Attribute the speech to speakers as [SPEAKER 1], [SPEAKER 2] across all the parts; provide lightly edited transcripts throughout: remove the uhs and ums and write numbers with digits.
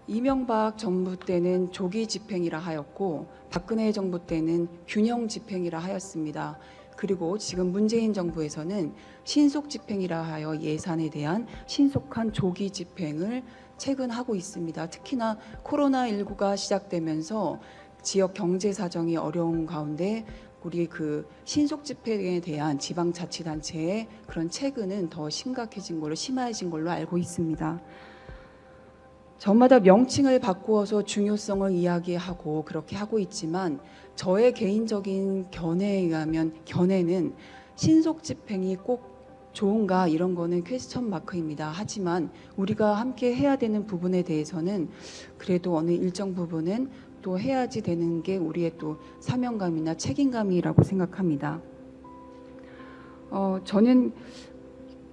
[SPEAKER 1] 이명박 정부 때는 조기 집행이라 하였고 박근혜 정부 때는 균형 집행이라 하였습니다. 그리고 지금 문재인 정부에서는 신속 집행이라 하여 예산에 대한 신속한 조기 집행을 최근 하고 있습니다. 특히나 코로나19가 시작되면서 지역 경제 사정이 어려운 가운데 우리 그 신속 집행에 대한 지방자치단체의 그런 체근은 더 심각해진 걸로 심해진 걸로 알고 있습니다. 저마다 명칭을 바꾸어서 중요성을 이야기하고 그렇게 하고 있지만 저의 개인적인 견해에 의하면 견해는 신속 집행이 꼭 좋은가 이런 거는 퀘스천 마크입니다. 하지만 우리가 함께 해야 되는 부분에 대해서는 그래도 어느 일정 부분은 또 해야지 되는 게 우리의 또 사명감이나 책임감이라고 생각합니다. 저는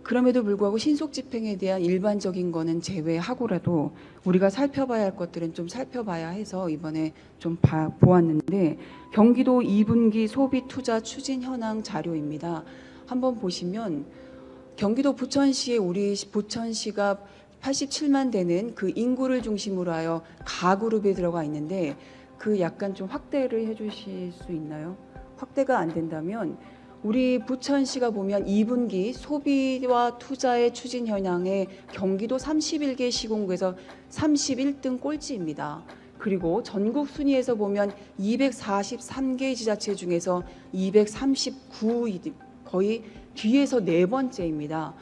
[SPEAKER 1] 그럼에도 불구하고 신속 집행에 대한 일반적인 거는 제외하고라도 우리가 살펴봐야 할 것들은 좀 살펴봐야 해서 이번에 좀 보았는데 경기도 2분기 소비 투자 추진 현황 자료입니다. 한번 보시면 경기도 부천시에 우리 부천시가 87만 되는 그 인구를 중심으로 하여 가그룹에 들어가 있는데 그 약간 좀 확대를 해 주실 수 있나요? 확대가 안 된다면 우리 부천시가 보면 2분기 소비와 투자의 추진 현황에 경기도 31개 시군구에서 31등 꼴찌입니다. 그리고 전국 순위에서 보면 243개 지자체 중에서 239 거의 뒤에서 네 번째입니다.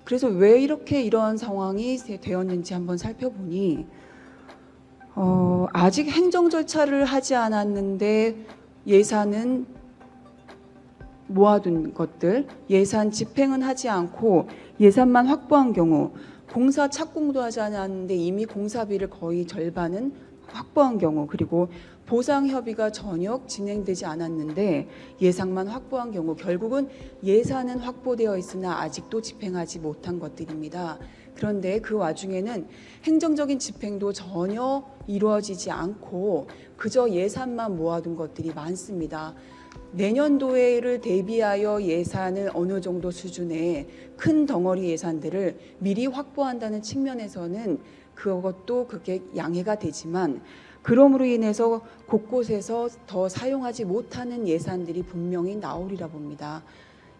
[SPEAKER 1] 그래서 왜 이렇게 이런 상황이 되었는지 한번 살펴보니 아직 행정 절차를 하지 않았는데 예산은 모아둔 것들, 예산 집행은 하지 않고 예산만 확보한 경우, 공사 착공도 하지 않았는데 이미 공사비를 거의 절반은 확보한 경우, 그리고 보상 협의가 전혀 진행되지 않았는데 예산만 확보한 경우, 결국은 예산은 확보되어 있으나 아직도 집행하지 못한 것들입니다. 그런데 그 와중에는 행정적인 집행도 전혀 이루어지지 않고 그저 예산만 모아둔 것들이 많습니다. 내년도에를 대비하여 예산을 어느 정도 수준의 큰 덩어리 예산들을 미리 확보한다는 측면에서는 그것도 그게 양해가 되지만 그럼으로 인해서 곳곳에서 더 사용하지 못하는 예산들이 분명히 나오리라 봅니다.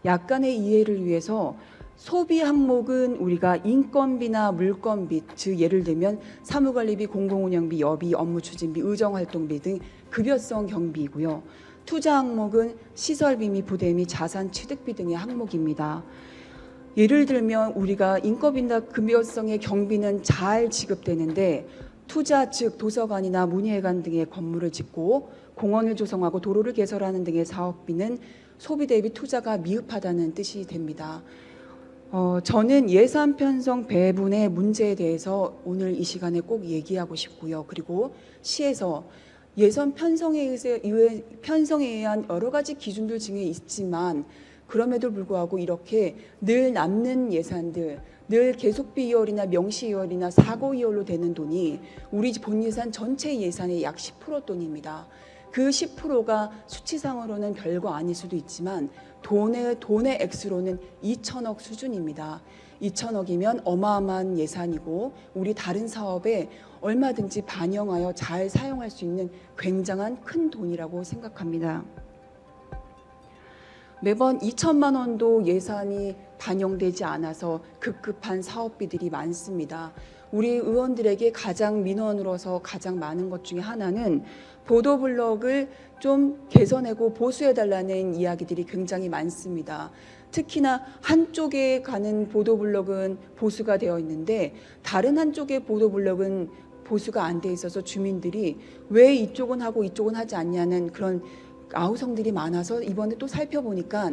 [SPEAKER 1] 약간의 이해를 위해서 소비 항목은 우리가 인건비나 물건비, 즉 예를 들면 사무관리비, 공공운영비, 여비, 업무추진비, 의정활동비 등 급여성 경비이고요. 투자 항목은 시설비 및 부대 및 자산 취득비 등의 항목입니다. 예를 들면 우리가 인건비나 급여성의 경비는 잘 지급되는데 투자 즉 도서관이나 문예회관 등의 건물을 짓고 공원을 조성하고 도로를 개설하는 등의 사업비는 소비 대비 투자가 미흡하다는 뜻이 됩니다. 저는 예산 편성 배분의 문제에 대해서 오늘 이 시간에 꼭 얘기하고 싶고요. 그리고 시에서 예산 편성에 의한 여러 가지 기준들 중에 있지만 그럼에도 불구하고 이렇게 늘 남는 예산들, 늘 계속비 2월이나 명시 2월이나 사고 2월로 되는 돈이 우리 본 예산 전체 예산의 약 10% 돈입니다. 그 10%가 수치상으로는 별거 아닐 수도 있지만 돈의 액수로는 2천억 수준입니다. 2천억이면 어마어마한 예산이고 우리 다른 사업에 얼마든지 반영하여 잘 사용할 수 있는 굉장한 큰 돈이라고 생각합니다. 매번 2천만 원도 예산이 반영되지 않아서 급급한 사업비들이 많습니다. 우리 의원들에게 가장 민원으로서 가장 많은 것 중에 하나는 보도블럭을 좀 개선하고 보수해달라는 이야기들이 굉장히 많습니다. 특히나 한쪽에 가는 보도블럭은 보수가 되어 있는데 다른 한쪽의 보도블럭은 보수가 안 돼 있어서 주민들이 왜 이쪽은 하고 이쪽은 하지 않냐는 그런 아우성들이 많아서 이번에 또 살펴보니까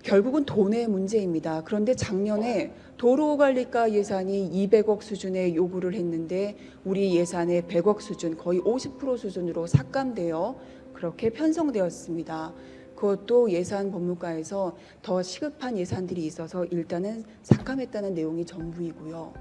[SPEAKER 1] 결국은 돈의 문제입니다. 그런데 작년에 도로관리과 예산이 200억 수준의 요구를 했는데 우리 예산의 100억 수준, 거의 50% 수준으로 삭감되어 그렇게 편성되었습니다. 그것도 예산 법무과에서 더 시급한 예산들이 있어서 일단은 삭감했다는 내용이 전부이고요.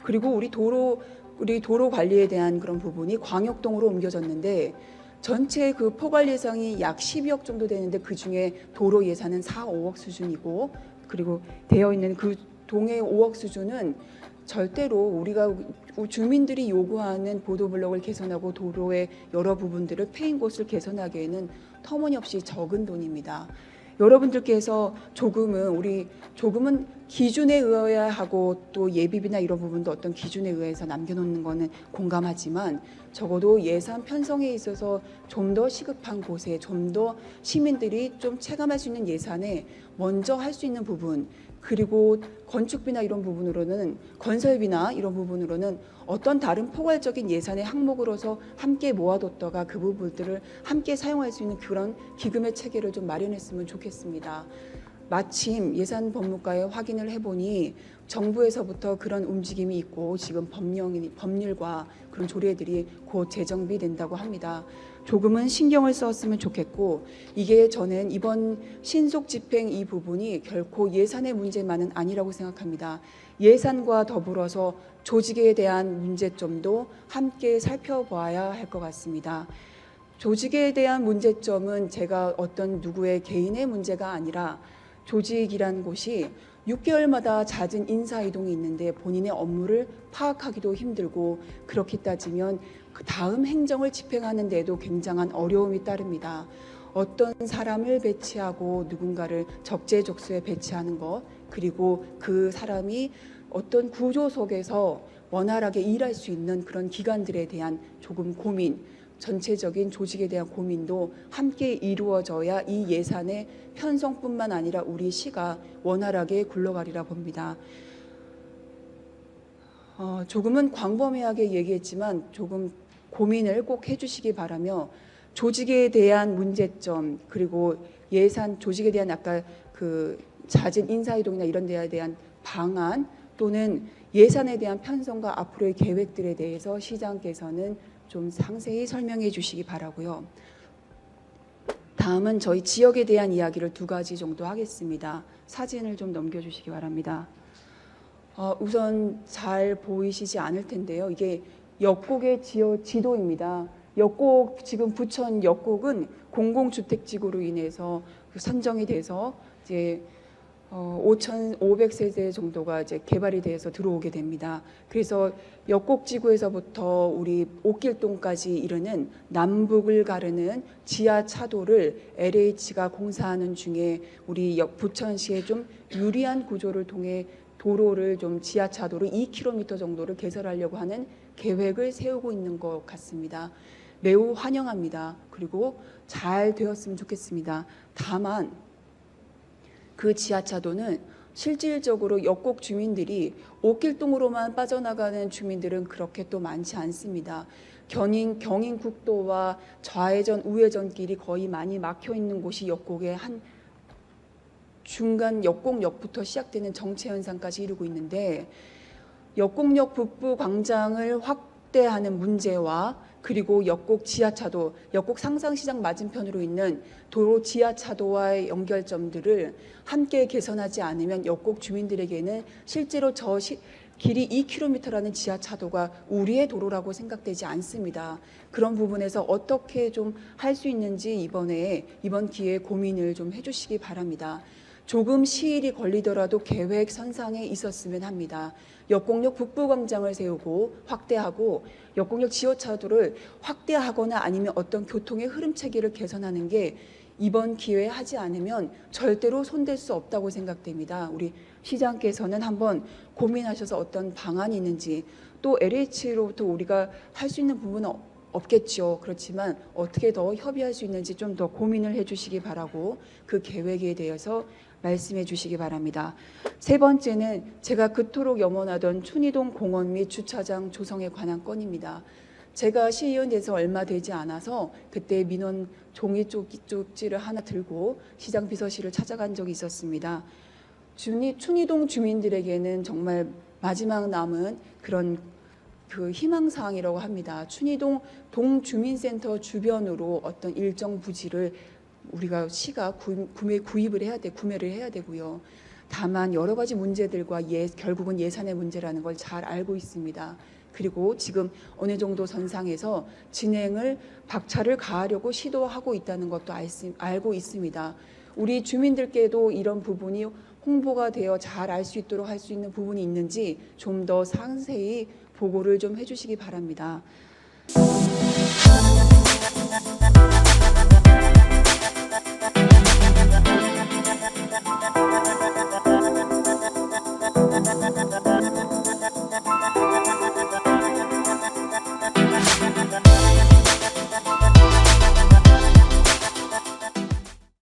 [SPEAKER 1] 그리고 우리 도로 관리에 대한 그런 부분이 광역동으로 옮겨졌는데 전체 그 포괄 예산이 약 12억 정도 되는데 그중에 도로 예산은 4, 5억 수준이고 그리고 되어 있는 그 동의 5억 수준은 절대로 우리가 주민들이 요구하는 보도블록을 개선하고 도로의 여러 부분들을 패인 곳을 개선하기에는 터무니없이 적은 돈입니다. 여러분들께서 조금은 기준에 의해야 하고 또 예비비나 이런 부분도 어떤 기준에 의해서 남겨놓는 거는 공감하지만 적어도 예산 편성에 있어서 좀 더 시급한 곳에 좀 더 시민들이 좀 체감할 수 있는 예산에 먼저 할 수 있는 부분, 그리고 건축비나 이런 부분으로는 건설비나 이런 부분으로는 어떤 다른 포괄적인 예산의 항목으로서 함께 모아뒀다가 그 부분들을 함께 사용할 수 있는 그런 기금의 체계를 좀 마련했으면 좋겠습니다. 마침 예산법무과에 확인을 해보니 정부에서부터 그런 움직임이 있고 지금 법률과 그런 조례들이 곧 재정비된다고 합니다. 조금은 신경을 썼으면 좋겠고, 이게 저는 이번 신속 집행 이 부분이 결코 예산의 문제만은 아니라고 생각합니다. 예산과 더불어서 조직에 대한 문제점도 함께 살펴봐야 할 것 같습니다. 조직에 대한 문제점은 제가 어떤 누구의 개인의 문제가 아니라 조직이란 곳이 6개월마다 잦은 인사이동이 있는데 본인의 업무를 파악하기도 힘들고, 그렇게 따지면 그 다음 행정을 집행하는 데도 굉장한 어려움이 따릅니다. 어떤 사람을 배치하고 누군가를 적재적소에 배치하는 것, 그리고 그 사람이 어떤 구조 속에서 원활하게 일할 수 있는 그런 기관들에 대한 조금 고민, 전체적인 조직에 대한 고민도 함께 이루어져야 이 예산의 편성뿐만 아니라 우리 시가 원활하게 굴러가리라 봅니다. 조금은 광범위하게 얘기했지만 조금 고민을 꼭 해주시기 바라며, 조직에 대한 문제점, 그리고 예산 조직에 대한 아까 그 잦은 인사이동이나 이런 데에 대한 방안, 또는 예산에 대한 편성과 앞으로의 계획들에 대해서 시장께서는 좀 상세히 설명해 주시기 바라고요. 다음은 저희 지역에 대한 이야기를 2가지 정도 하겠습니다. 사진을 좀 넘겨주시기 바랍니다. 우선 잘 보이시지 않을 텐데요. 이게 역곡의 지도입니다. 역곡, 지금 부천 역곡은 공공주택지구로 인해서 선정이 돼서 이제 5,500세대 정도가 이제 개발이 돼서 들어오게 됩니다. 그래서 역곡지구에서부터 우리 옥길동까지 이르는 남북을 가르는 지하차도를 LH가 공사하는 중에 우리 부천시에 좀 유리한 구조를 통해 도로를 좀 지하차도로 2km 정도를 개설하려고 하는 계획을 세우고 있는 것 같습니다. 매우 환영합니다. 그리고 잘 되었으면 좋겠습니다. 다만 그 지하차도는 실질적으로 역곡 주민들이 옥길동으로만 빠져나가는 주민들은 그렇게 또 많지 않습니다. 경인국도와 좌회전 우회전길이 거의 많이 막혀 있는 곳이 역곡의 한 중간 역곡역부터 시작되는 정체 현상까지 이루고 있는데, 역곡역 북부 광장을 확대하는 문제와 그리고 역곡 지하차도, 역곡 상상시장 맞은편으로 있는 도로 지하차도와의 연결점들을 함께 개선하지 않으면 역곡 주민들에게는 실제로 길이 2km라는 지하차도가 우리의 도로라고 생각되지 않습니다. 그런 부분에서 어떻게 좀 할 수 있는지 이번 기회에 고민을 좀 해주시기 바랍니다. 조금 시일이 걸리더라도 계획 선상에 있었으면 합니다. 역곡역 북부광장을 세우고 확대하고 역곡역 지하차도를 확대하거나 아니면 어떤 교통의 흐름 체계를 개선하는 게 이번 기회에 하지 않으면 절대로 손댈 수 없다고 생각됩니다. 우리 시장께서는 한번 고민하셔서 어떤 방안이 있는지, 또 LH로부터 우리가 할 수 있는 부분은 없겠죠. 그렇지만 어떻게 더 협의할 수 있는지 좀 더 고민을 해주시기 바라고, 그 계획에 대해서 말씀해 주시기 바랍니다. 3번째는 제가 그토록 염원하던 춘희동 공원 및 주차장 조성에 관한 건입니다. 제가 시의원 돼서 얼마 되지 않아서 그때 민원 종이 쪽지를 하나 들고 시장 비서실을 찾아간 적이 있었습니다. 춘희동 주민들에게는 정말 마지막 남은 그런 그 희망사항이라고 합니다. 춘희동 동주민센터 주변으로 어떤 일정 부지를 우리가 시가 구매를 해야 되고요. 다만 여러 가지 문제들과 결국은 예산의 문제라는 걸 잘 알고 있습니다. 그리고 지금 어느 정도 선상에서 진행을 박차를 가하려고 시도하고 있다는 것도 알고 있습니다. 우리 주민들께도 이런 부분이 홍보가 되어 잘 알 수 있도록 할 수 있는 부분이 있는지 좀 더 상세히 보고를 좀 해주시기 바랍니다.